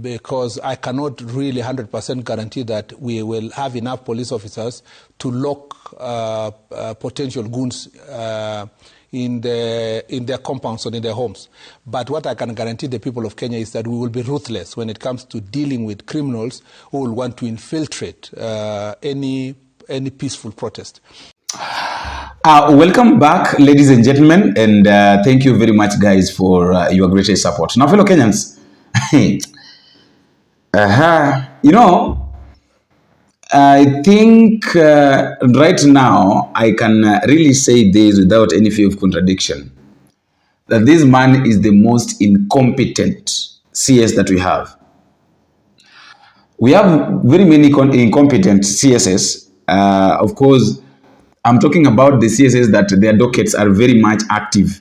because I cannot really 100% guarantee that we will have enough police officers to lock potential goons in their compounds or in their homes. But what I can guarantee the people of Kenya is that we will be ruthless when it comes to dealing with criminals who will want to infiltrate any peaceful protest. Welcome back, ladies and gentlemen, and thank you very much, guys, for your greatest support. Now, fellow Kenyans, you know, I think right now I can really say this without any fear of contradiction, that this man is the most incompetent CS that we have. We have very many incompetent CSS. Of course, I'm talking about the CSS that their dockets are very much active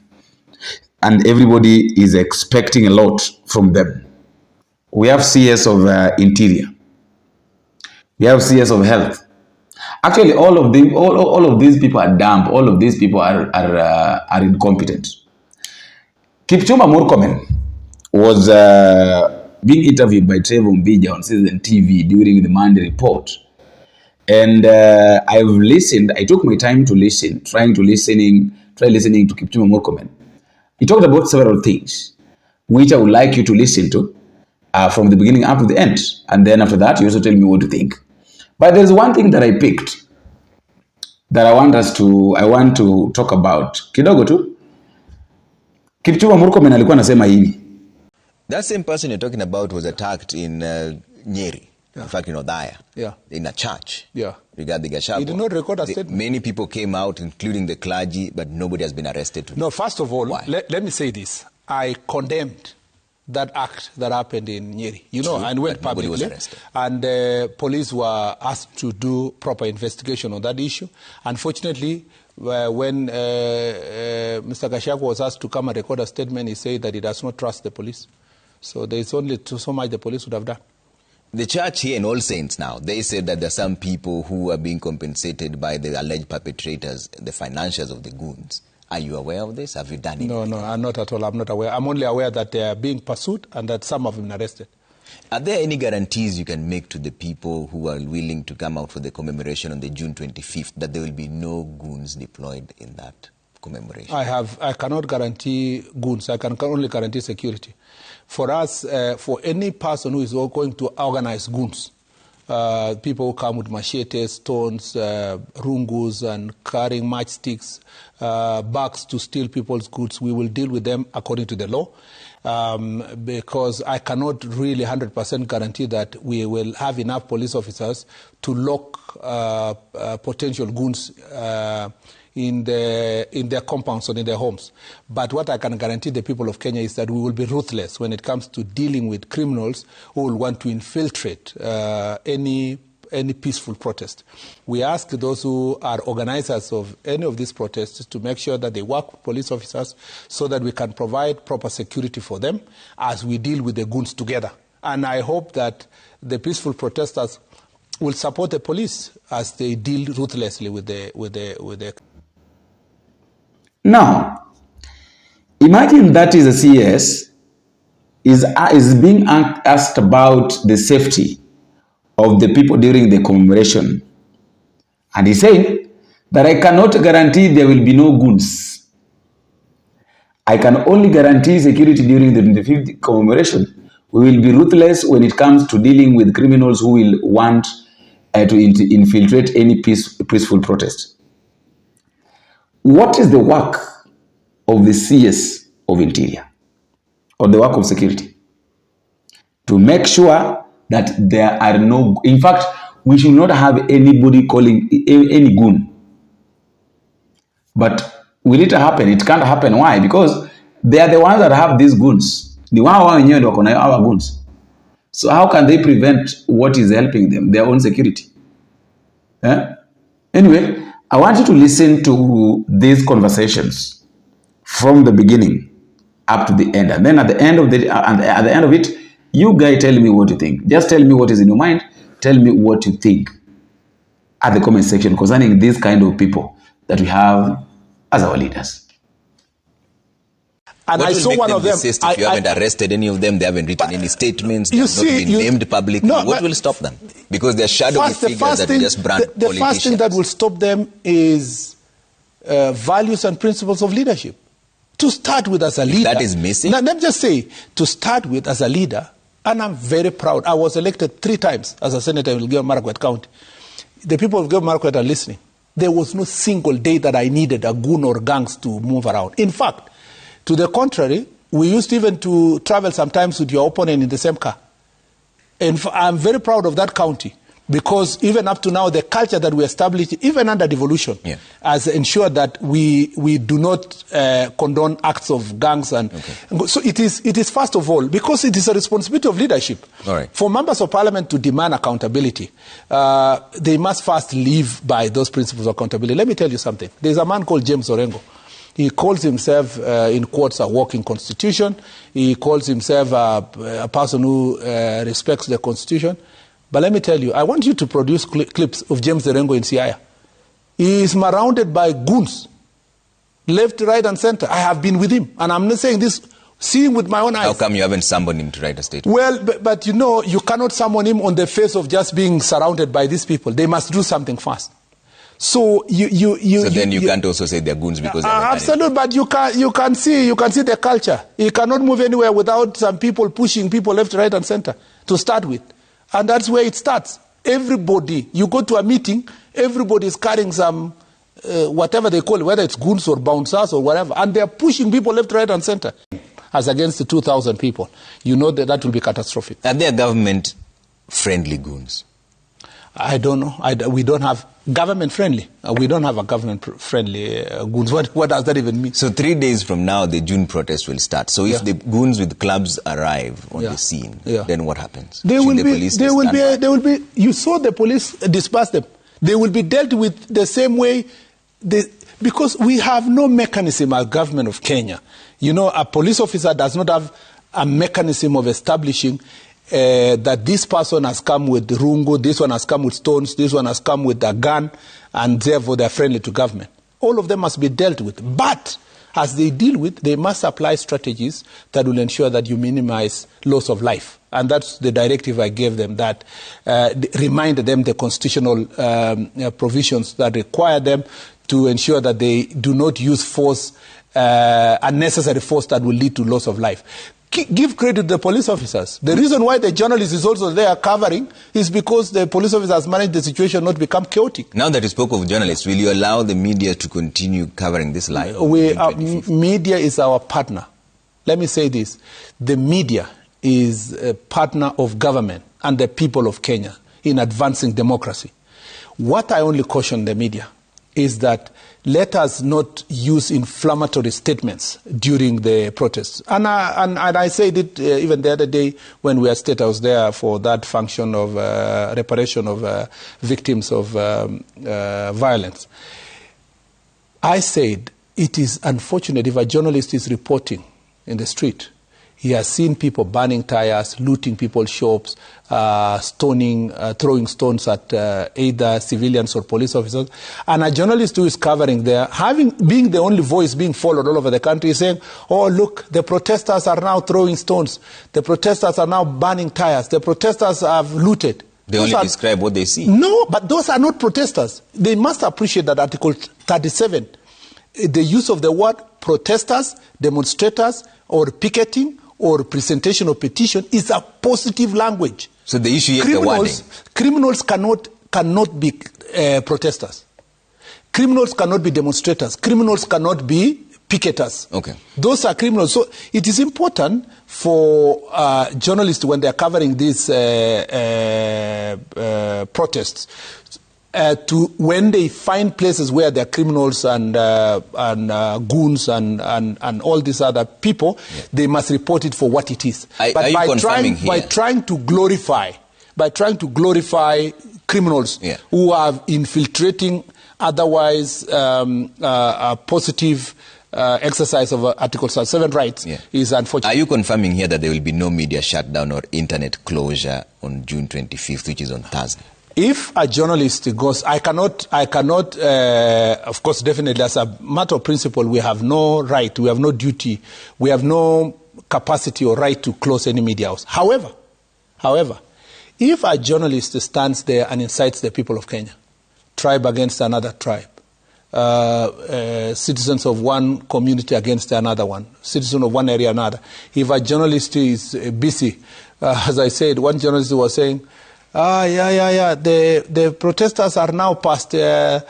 and everybody is expecting a lot from them. We have CS of Interior. We have CS of Health. Actually, all of these people are dumb. All of these people are incompetent. Kipchumba Murkomen was being interviewed by Trevor Mbija on Citizen TV during the Monday report. And I've listened, I took my time to listen, try listening to Kipchumba Murkomen. He talked about several things, which I would like you to listen to from the beginning up to the end. And then after that, you also tell me what to think. But there's one thing that I picked that I want to talk about. Kidogo tu. Kipchumba Murkomen alikuwa anasema hivi. That same person you're talking about was attacked in Nyeri. Yeah. In fact, in Odaya, in a church, regarding Gachagua. He did not record a statement. Many people came out, including the clergy, but nobody has been arrested today. No, first of all, let me say this. I condemned that act that happened in Nyeri, and went publicly. Was arrested. And police were asked to do proper investigation on that issue. Unfortunately, when Mr. Gachagua was asked to come and record a statement, he said that he does not trust the police. So there is only so much the police would have done. The church here in All Saints now, they said that there are some people who are being compensated by the alleged perpetrators, the financials of the goons. Are you aware of this? Have you done it? No, I'm not at all. I'm not aware. I'm only aware that they are being pursued and that some have been arrested. Are there any guarantees you can make to the people who are willing to come out for the commemoration on the June 25th that there will be no goons deployed in that commemoration? I cannot guarantee goons. I can only guarantee security. For us, for any person who is going to organize goons, people who come with machetes, stones, rungus, and carrying matchsticks, bags to steal people's goods, we will deal with them according to the law. Because I cannot really 100% guarantee that we will have enough police officers to lock potential goons in their compounds or in their homes. But what I can guarantee the people of Kenya is that we will be ruthless when it comes to dealing with criminals who will want to infiltrate any peaceful protest. We ask those who are organizers of any of these protests to make sure that they work with police officers so that we can provide proper security for them as we deal with the goons together. And I hope that the peaceful protesters will support the police as they deal ruthlessly with the. Now, imagine that is a CS is being asked about the safety of the people during the commemoration. And he said that I cannot guarantee there will be no goons. I can only guarantee security during the 25th commemoration. We will be ruthless when it comes to dealing with criminals who will want to infiltrate any peaceful protest. What is the work of the CS of Interior, or the work of security? To make sure that there are no, in fact, we should not have anybody calling any goon. But will it happen? It can't happen. Why? Because they are the ones that have these goons. The one who are our goons. So how can they prevent what is helping them, their own security? Anyway, I want you to listen to these conversations from the beginning up to the end, and then at the end of it, you guys tell me what you think. Just tell me what is in your mind. Tell me what you think at the comment section concerning these kind of people that we have as our leaders. And what I saw one of them. If you haven't arrested any of them, they haven't written any statements, they have not been named publicly. No, what will stop them? Because they're shadowy figures that just brand politicians. The first thing that will stop them is values and principles of leadership. To start with as a leader. That is missing? Now, let me just say, to start with as a leader, and I'm very proud. I was elected 3 times as a senator in Elgeyo-Marakwet County. The people of Elgeyo-Marakwet are listening. There was no single day that I needed a goon or gangs to move around. In fact, to the contrary, we used even to travel sometimes with your opponent in the same car. And I'm very proud of that county because even up to now, the culture that we established, even under devolution, has ensured that we do not condone acts of gangs. And so it is first of all, because it is a responsibility of leadership. For members of parliament to demand accountability, they must first live by those principles of accountability. Let me tell you something. There's a man called James Orengo. He calls himself, in quotes, a walking constitution. He calls himself a person who respects the constitution. But let me tell you, I want you to produce clips of James Orengo in Siaya. He is surrounded by goons, left, right, and center. I have been with him, and I'm not saying this, seeing with my own eyes. How come you haven't summoned him to write a statement? Well, but you know, you cannot summon him on the face of just being surrounded by these people. They must do something fast. So then you can't also say they're goons because they're absolutely, but you can see the culture. You cannot move anywhere without some people pushing people left, right, and center to start with, and that's where it starts. Everybody, you go to a meeting, everybody is carrying some whatever they call it, whether it's goons or bouncers or whatever, and they're pushing people left, right, and center. As against the 2,000 people, you know that will be catastrophic. Are there government-friendly goons? I don't know. We don't have government-friendly. We don't have a government-friendly goons. What does that even mean? So 3 days from now, the June protest will start. So if the goons with clubs arrive on the scene, then what happens? They will be. You saw the police disperse them. They will be dealt with the same way. Because we have no mechanism as government of Kenya. You know, a police officer does not have a mechanism of establishing that this person has come with rungu, this one has come with stones, this one has come with a gun, and therefore they are friendly to government. All of them must be dealt with. But as they deal with, they must apply strategies that will ensure that you minimize loss of life. And that's the directive I gave them, that reminded them the constitutional provisions that require them to ensure that they do not use force, unnecessary force that will lead to loss of life. Give credit to the police officers. The reason why the journalist is also there covering is because the police officers managed the situation not become chaotic. Now that you spoke of journalists, will you allow the media to continue covering this live? Media is our partner. Let me say this. The media is a partner of government and the people of Kenya in advancing democracy. What I only caution the media is that let us not use inflammatory statements during the protests. And I said it even the other day when we were State House there for that function of reparation of victims of violence. I said it is unfortunate if a journalist is reporting in the street. He has seen people burning tires, looting people's shops, stoning, throwing stones at either civilians or police officers. And a journalist who is covering there, being the only voice being followed all over the country, is saying, oh, look, the protesters are now throwing stones. The protesters are now burning tires. The protesters have looted. They only describe what they see. No, but those are not protesters. They must appreciate that Article 37, the use of the word protesters, demonstrators, or picketing, or presentation of petition is a positive language. So the issue is the wording. Criminals cannot be protesters. Criminals cannot be demonstrators. Criminals cannot be picketers. Okay. Those are criminals. So it is important for journalists when they are covering these protests to when they find places where there are criminals and goons and all these other people, they must report it for what it is. But by trying to glorify criminals who are infiltrating otherwise a positive exercise of Article 7 rights is unfortunate. Are you confirming here that there will be no media shutdown or internet closure on June 25th, which is on Thursday? If a journalist goes, I cannot, of course, definitely as a matter of principle, we have no right, we have no duty, we have no capacity or right to close any media house. However, if a journalist stands there and incites the people of Kenya, tribe against another tribe, citizens of one community against another one, citizen of one area another, if a journalist is busy, as I said, one journalist was saying, the protesters are now past Mudaika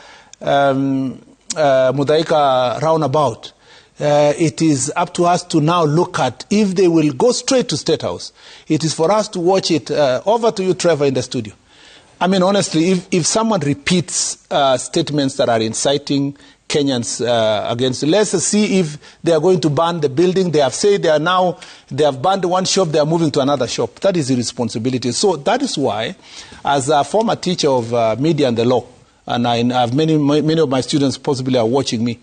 roundabout. It is up to us to now look at if they will go straight to State House. It is for us to watch it. Over to you, Trevor, in the studio. I mean, honestly, if someone repeats statements that are inciting Kenyans against, let's see if they are going to ban the building. They have said they have banned one shop, they are moving to another shop. That is irresponsibility. So that is why, as a former teacher of media and the law, and I have many of my students possibly are watching me,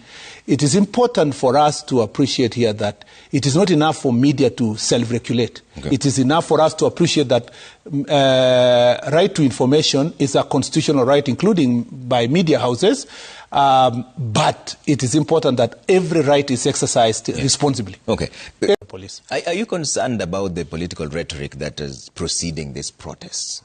it is important for us to appreciate here that it is not enough for media to self-regulate. Okay. It is enough for us to appreciate that right to information is a constitutional right, including by media houses, but it is important that every right is exercised responsibly. Okay. Police. Are you concerned about the political rhetoric that is preceding these protests?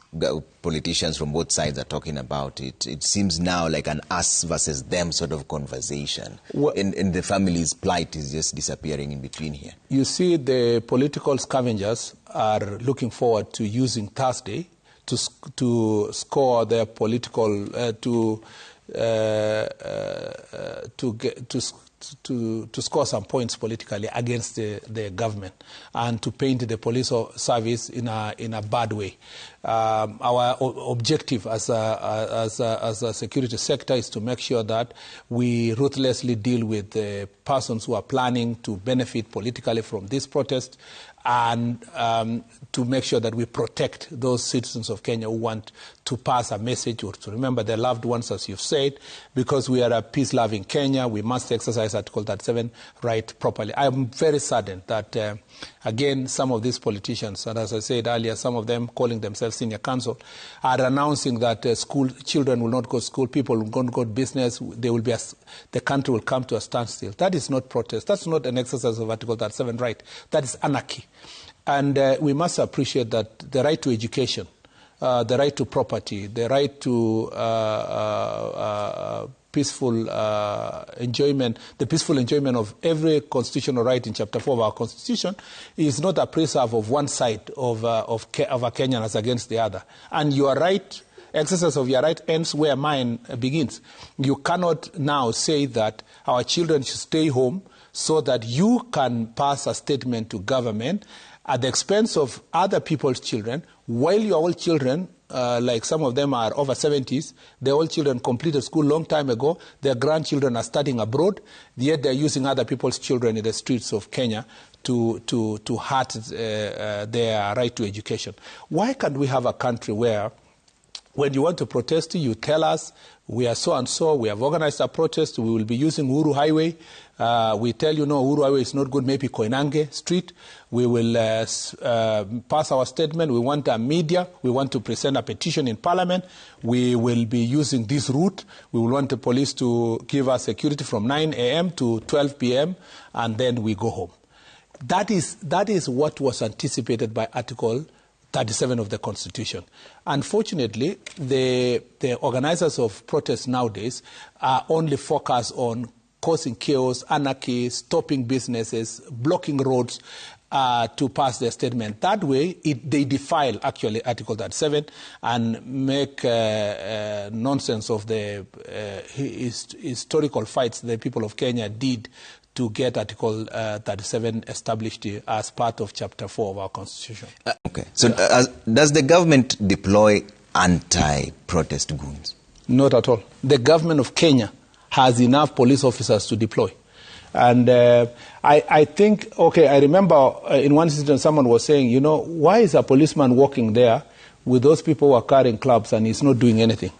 Politicians from both sides are talking about it. It seems now like an us versus them sort of conversation. And the family's plight is just disappearing in between here. You see, the political scavengers are looking forward to using Thursday to score their political to score some points politically against the government and to paint the police service in a bad way. Our objective as a security sector is to make sure that we ruthlessly deal with the persons who are planning to benefit politically from this protest, and to make sure that we protect those citizens of Kenya who want to pass a message or to remember their loved ones, as you've said. Because we are a peace-loving Kenya, we must exercise Article 37 right properly. I am very saddened that, again, some of these politicians, and as I said earlier, some of them calling themselves senior counsel, are announcing that school children will not go to school, people will not go to business, the country will come to a standstill. That is not protest. That's not an exercise of Article 37 right. That is anarchy. And we must appreciate that the right to education, the right to property, the right to peaceful enjoyment, the peaceful enjoyment of every constitutional right in Chapter 4 of our Constitution is not a preserve of one side of a Kenyan as against the other. And your right, exercise of your right ends where mine begins. You cannot now say that our children should stay home so that you can pass a statement to government at the expense of other people's children, while your own children, like some of them are over 70s, their old children completed school long time ago, their grandchildren are studying abroad, yet they're using other people's children in the streets of Kenya to hurt their right to education. Why can't we have a country where when you want to protest, you tell us, we are so and so, we have organized a protest, we will be using Uhuru Highway. We tell you, no, Uhuru Highway is not good, maybe Koinange Street. We will pass our statement. We want a media. We want to present a petition in Parliament. We will be using this route. We will want the police to give us security from 9 a.m. to 12 p.m., and then we go home. That is what was anticipated by Article 37 of the Constitution. Unfortunately, the organizers of protests nowadays are only focused on causing chaos, anarchy, stopping businesses, blocking roads to pass their statement. That way, they defile, actually, Article 37 and make nonsense of the historical fights the people of Kenya did to get Article 37 established as part of Chapter 4 of our Constitution. Okay. So does the government deploy anti-protest goons? Not at all. The government of Kenya has enough police officers to deploy. And I think, okay, I remember in one incident someone was saying, you know, why is a policeman walking there with those people who are carrying clubs and he's not doing anything?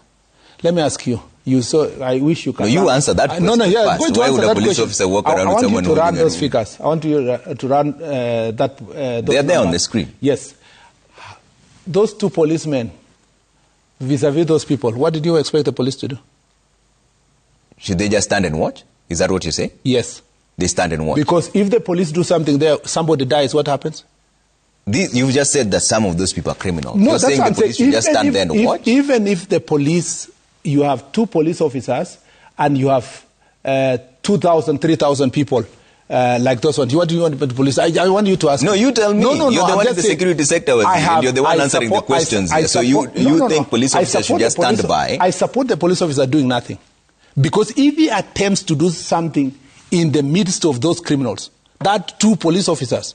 Let me ask you. I wish you can. No, you answer that question. I'm going to Why answer would that a police question. officer walk around with someone I want you to run those figures. I want you to run that. They are there on the screen. Yes. Those two policemen vis-a-vis those people, what did you expect the police to do? Should they just stand and watch? Is that what you say? Yes. They stand and watch? Because if the police do something there, somebody dies, what happens? You've just said that some of those people are criminals. No, You're saying the police should just stand there and watch? Even if the police, you have 2 police officers and you have 2,000, 3,000 people like those ones. What do you want the police? I want you to ask. No, you tell me. No, you're the one in the security sector. You're the one answering the questions here. So you think police officers should just stand by? I support the police officer doing nothing. Because if he attempts to do something in the midst of those criminals, that 2 police officers,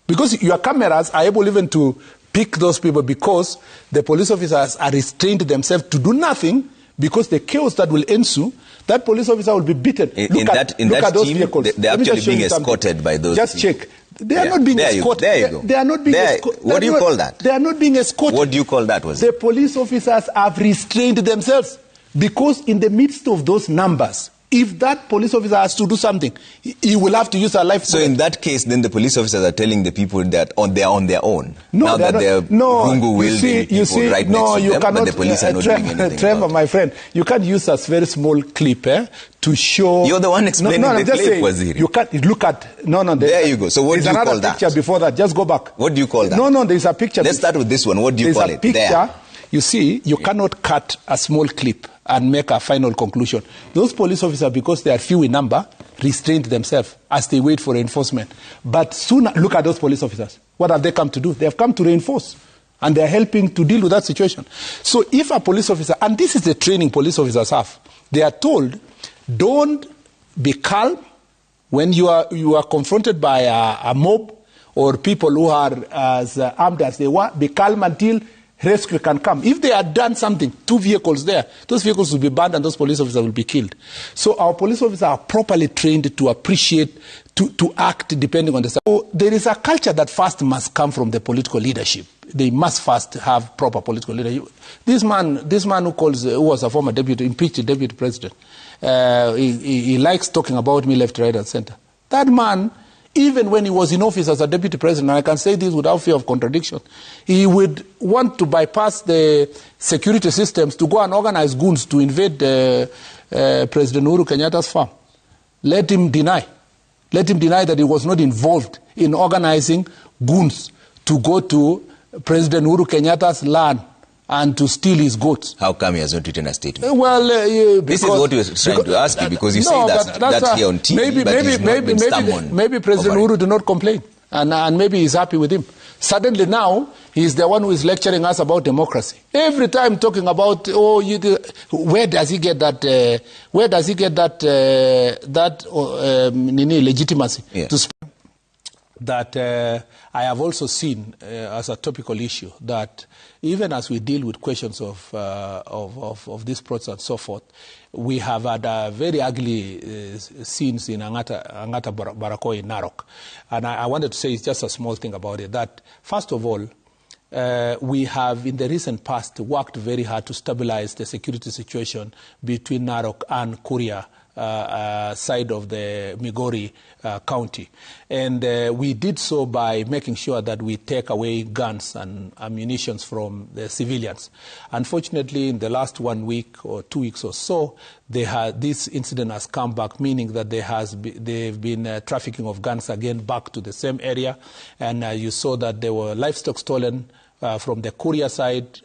because your cameras are able even to pick those people because the police officers are restrained themselves to do nothing because the chaos that will ensue, that police officer will be beaten. Look at those team, vehicles. They're actually being escorted by those. Just check. They are not being escorted. There you go. They are not being escorted. What do you call that? They are not being escorted. What do you call that? The police officers have restrained themselves because in the midst of those numbers, if that police officer has to do something, he will have to use a life. So in that case, then the police officers are telling the people that they're on their own. No, now that they're rungu-wielding people right next to them, cannot, but the police are not doing anything. Trevor, my friend, you can't use a very small clip to show. You're the one explaining the clip, Waziri. You can't look at. There you go. So what do you call that? There's another picture before that. Just go back. What do you call that? No, there's a picture. Let's start with this one. What do you call it? There's a picture. There. You see, you cannot cut a small clip and make a final conclusion. Those police officers, because they are few in number, restrained themselves as they wait for reinforcement. But soon, look at those police officers. What have they come to do? They have come to reinforce. And they are helping to deal with that situation. So if a police officer, and this is the training police officers have, they are told, don't be calm when you are confronted by a mob or people who are as armed as they were. Be calm until rescue can come. If they had done something, 2 vehicles there, those vehicles will be burned and those police officers will be killed. So our police officers are properly trained to appreciate, to act depending on the... So there is a culture that first must come from the political leadership. They must first have proper political leadership. This man who was a former impeached deputy president, he likes talking about me left, right, and center. That man, even when he was in office as a deputy president, and I can say this without fear of contradiction, he would want to bypass the security systems to go and organize goons to invade President Uhuru Kenyatta's farm. Let him deny that he was not involved in organizing goons to go to President Uhuru Kenyatta's land and to steal his goats. How come he has not written a statement? Well, this is what he was trying to ask you, because you say that's here on TV, maybe President Uhuru did not complain, and maybe he's happy with him. Suddenly now, he's the one who is lecturing us about democracy. Every time talking about, where does he get that legitimacy to speak? That I have also seen as a topical issue that even as we deal with questions of this process and so forth, we have had very ugly scenes in Angata Barako in Narok. And I wanted to say it's just a small thing about it, that first of all, we have in the recent past worked very hard to stabilize the security situation between Narok and Kuria side of the Migori County. And we did so by making sure that we take away guns and ammunition from the civilians. Unfortunately, in the last 1 week or 2 weeks or so, this incident has come back, meaning that they've been trafficking of guns again back to the same area. And you saw that there were livestock stolen from the Kuria side,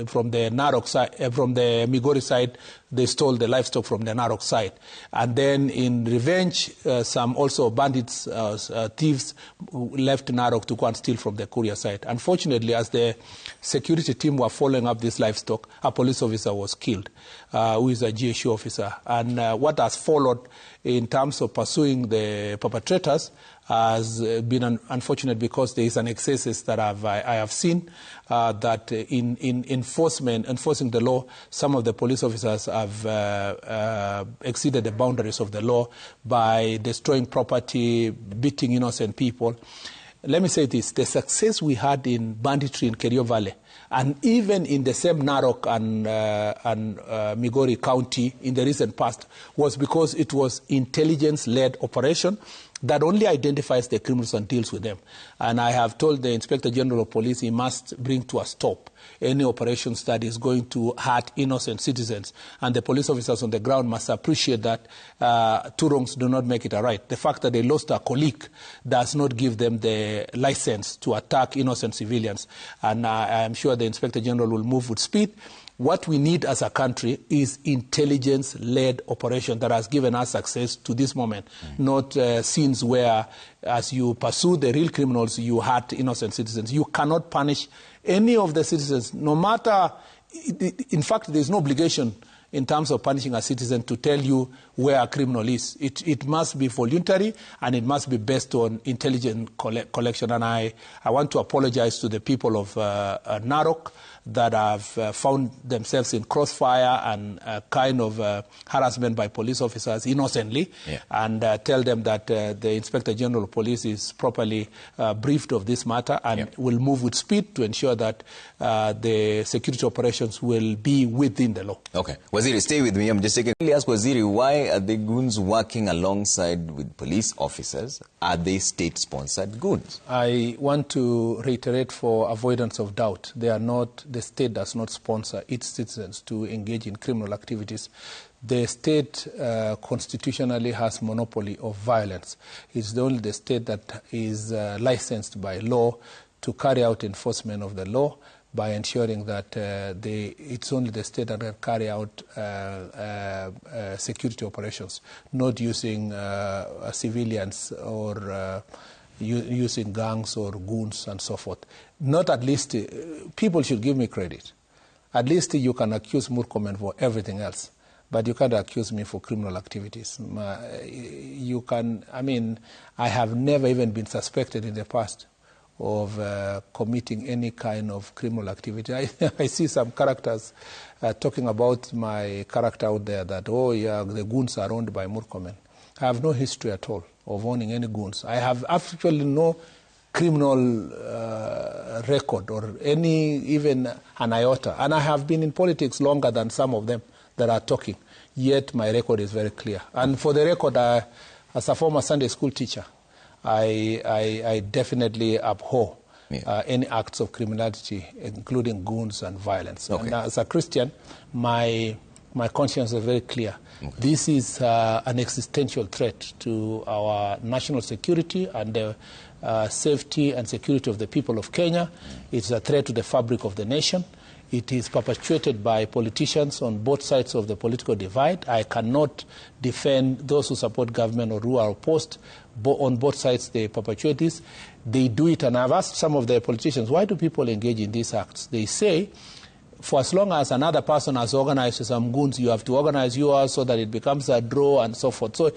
from the Narok side, from the Migori side, they stole the livestock from the Narok side. And then in revenge, some also bandits, thieves left Narok to go and steal from the Kuria side. Unfortunately, as the security team were following up this livestock, a police officer was killed, who is a GSU officer. And what has followed in terms of pursuing the perpetrators has been unfortunate, because there is an excesses that I have seen that in enforcing the law, some of the police officers have exceeded the boundaries of the law by destroying property, beating innocent people. Let me say this, the success we had in banditry in Kerio Valley, and even in the same Narok and Migori County in the recent past, was because it was intelligence-led operation, that only identifies the criminals and deals with them. And I have told the Inspector General of Police he must bring to a stop any operations that is going to hurt innocent citizens. And the police officers on the ground must appreciate that two wrongs do not make it a right. The fact that they lost a colleague does not give them the license to attack innocent civilians. And I am sure the Inspector General will move with speed. What we need as a country is intelligence-led operation that has given us success to this moment, not scenes where, as you pursue the real criminals, you hurt innocent citizens. You cannot punish any of the citizens, no matter, in fact, there's no obligation in terms of punishing a citizen to tell you where a criminal is. It must be voluntary, and it must be based on intelligent collection. And I want to apologize to the people of Narok that have found themselves in crossfire and kind of harassment by police officers innocently, and tell them that the Inspector General of Police is properly briefed of this matter and will move with speed to ensure that the security operations will be within the law. Okay. Waziri, stay with me. I'm just taking. Let me ask Waziri, why are the goons working alongside with police officers? Are they state-sponsored goons? I want to reiterate for avoidance of doubt. They are not. The state does not sponsor its citizens to engage in criminal activities. The state constitutionally has monopoly of violence. It's only the state that is licensed by law to carry out enforcement of the law by ensuring that it's only the state that can carry out security operations, not using civilians or using gangs or goons and so forth. Not at least, people should give me credit. At least you can accuse MURKOMEN for everything else, but you can't accuse me for criminal activities. You can, I mean, I have never even been suspected in the past of committing any kind of criminal activity. I see some characters talking about my character out there that, oh yeah, the goons are owned by MURKOMEN. I have no history at all of owning any goons. I have actually no criminal record or any, even an iota. And I have been in politics longer than some of them that are talking. Yet my record is very clear. And for the record, as a former Sunday school teacher, I definitely abhor any acts of criminality, including goons and violence. Okay. And as a Christian, my conscience is very clear. Okay. This is an existential threat to our national security and the safety and security of the people of Kenya. It's a threat to the fabric of the nation. It is perpetuated by politicians on both sides of the political divide. I cannot defend those who support government or who are opposed. On both sides, they perpetuate this. They do it, and I've asked some of the politicians, why do people engage in these acts? They say, for as long as another person has organized some goons, you have to organize yours so that it becomes a draw and so forth. So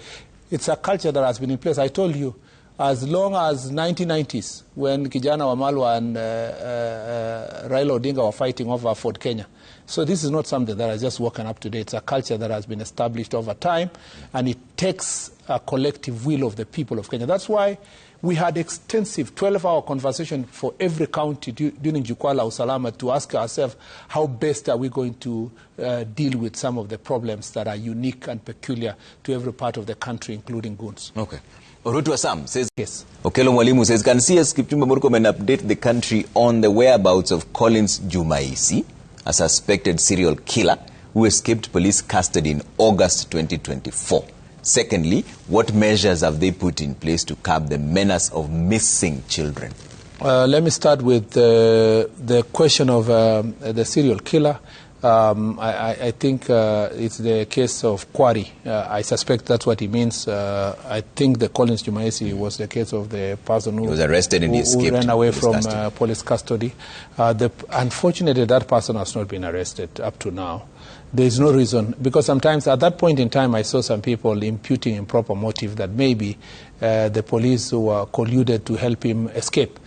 it's a culture that has been in place. I told you, as long as 1990s, when Kijana Wamalwa and Raila Odinga were fighting over Fort Kenya. So this is not something that has just woken up today. It's a culture that has been established over time, and it takes a collective will of the people of Kenya. That's why we had extensive 12-hour conversation for every county during Jukwaa la Usalama to ask ourselves how best are we going to deal with some of the problems that are unique and peculiar to every part of the country, including goons. Okay. Ruto Assam says, yes. Okelo Mwalimu says, can CS Kipchumba Murkomen update the country on the whereabouts of Collins Jumaisi, a suspected serial killer who escaped police custody in August 2024? Secondly, what measures have they put in place to curb the menace of missing children? Let me start with the question of the serial killer. I think it's the case of Kwari. I suspect that's what he means. I think the Collins Jumaisi was the case of the person who was arrested and who ran away from police custody. Unfortunately, that person has not been arrested up to now. There is no reason, because sometimes at that point in time I saw some people imputing improper motive that maybe the police were colluded to help him escape.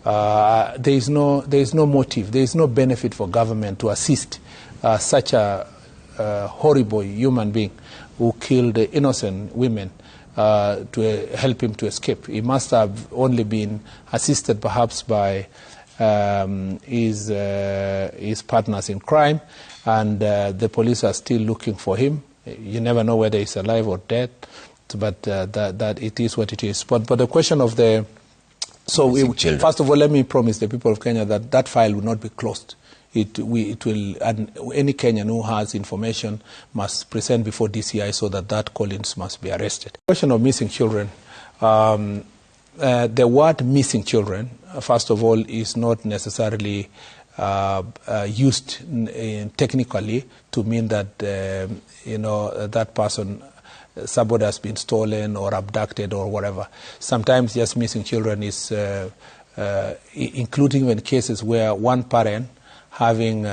There is no motive, there is no benefit for government to assist such a horrible human being who killed innocent women to help him to escape. He must have only been assisted perhaps by his partners in crime, and the police are still looking for him. You never know whether he's alive or dead. that it is what it is. But the question of the... So first of all, let me promise the people of Kenya that that file will not be closed. It will, and any Kenyan who has information must present before DCI so that Collins must be arrested. The question of missing children, the word missing children, first of all, is not necessarily used technically to mean that, that person, somebody has been stolen or abducted or whatever. Sometimes just missing children is, including in cases where one parent, having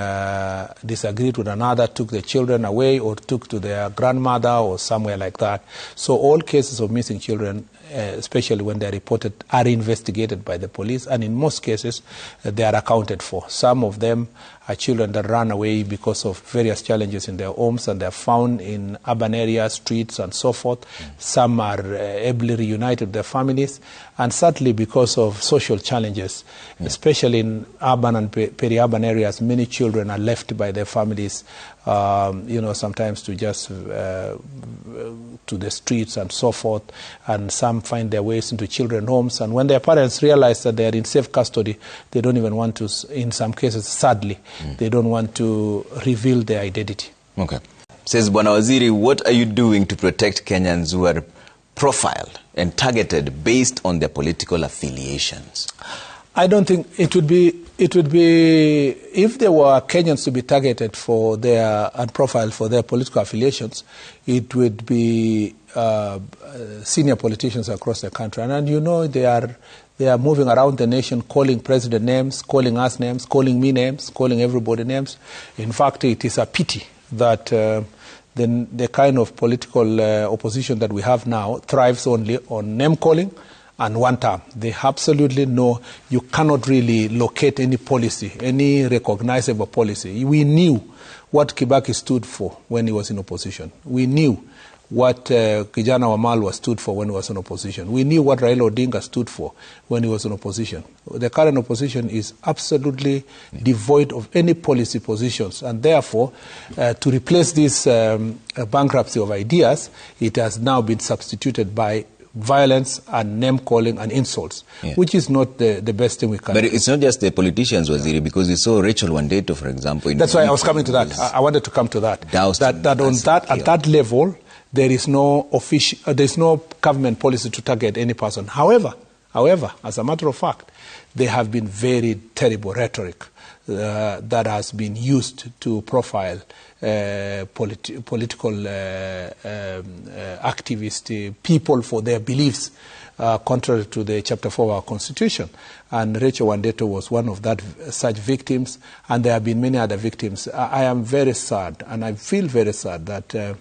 disagreed with another, took the children away or took to their grandmother or somewhere like that. So all cases of missing children, especially when they're reported, are investigated by the police, and in most cases they are accounted for. Some of them are children that run away because of various challenges in their homes, and they're found in urban areas, streets, and so forth. Some are ably reunited with their families, and sadly because of social challenges, especially in urban and peri-urban areas, many children are left by their families, sometimes to just to the streets and so forth, and some find their ways into children's homes, and when their parents realize that they are in safe custody, they don't even want to, in some cases, sadly, they don't want to reveal their identity. Okay. Says Bwana Waziri, what are you doing to protect Kenyans who are profiled and targeted based on their political affiliations? I don't think it would be, if there were Kenyans to be targeted for their, and profiled for their political affiliations, it would be senior politicians across the country. And they are moving around the nation calling president names, calling us names, calling me names, calling everybody names. In fact, it is a pity that the kind of political opposition that we have now thrives only on name calling and one term. They absolutely know you cannot really locate any policy, any recognizable policy. We knew what Kibaki stood for when he was in opposition. We knew what Kijana Wamalwa stood for when he was in opposition. We knew what Raila Odinga stood for when he was in opposition. The current opposition is absolutely devoid of any policy positions, and therefore, to replace this bankruptcy of ideas, it has now been substituted by violence and name-calling and insults, which is not the best thing we can do. But it's not just the politicians, Waziri, because we saw Rachel Wandeto, for example. That's why I was coming to that. I wanted to come to that. At that level, there is no official, there is no government policy to target any person. However, as a matter of fact, there have been very terrible rhetoric that has been used to profile political activists, people for their beliefs, contrary to the Chapter 4 of our Constitution. And Rachel Wandeto was one of such victims, and there have been many other victims. I am very sad, and I feel very sad that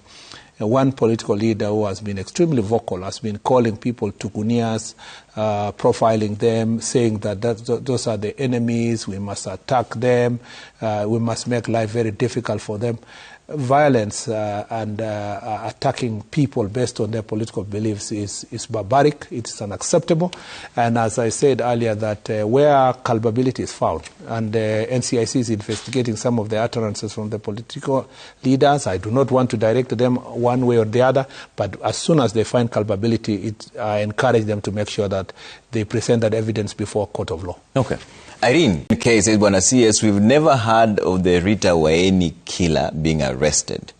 one political leader who has been extremely vocal has been calling people to gunias, profiling them, saying that those are the enemies, we must attack them, we must make life very difficult for them. Violence and attacking people based on their political beliefs is barbaric, it is unacceptable, and as I said earlier, that where culpability is found, and NCIC is investigating some of the utterances from the political leaders. I do not want to direct them one way or the other, but as soon as they find culpability, I encourage them to make sure that they present that evidence before a court of law. Okay. Irene, in case, Bwana CS, we've never heard of the Rita Waeni killer being arrested.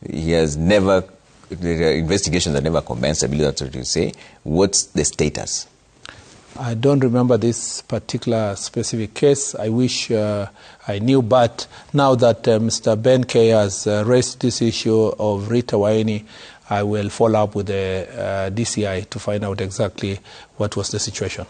He has never, the investigations have never commenced, I believe that's what you say. What's the status? I don't remember this particular specific case. I wish I knew, but now that Mr. Ben K has raised this issue of Rita Waeni, I will follow up with the DCI to find out exactly what was the situation.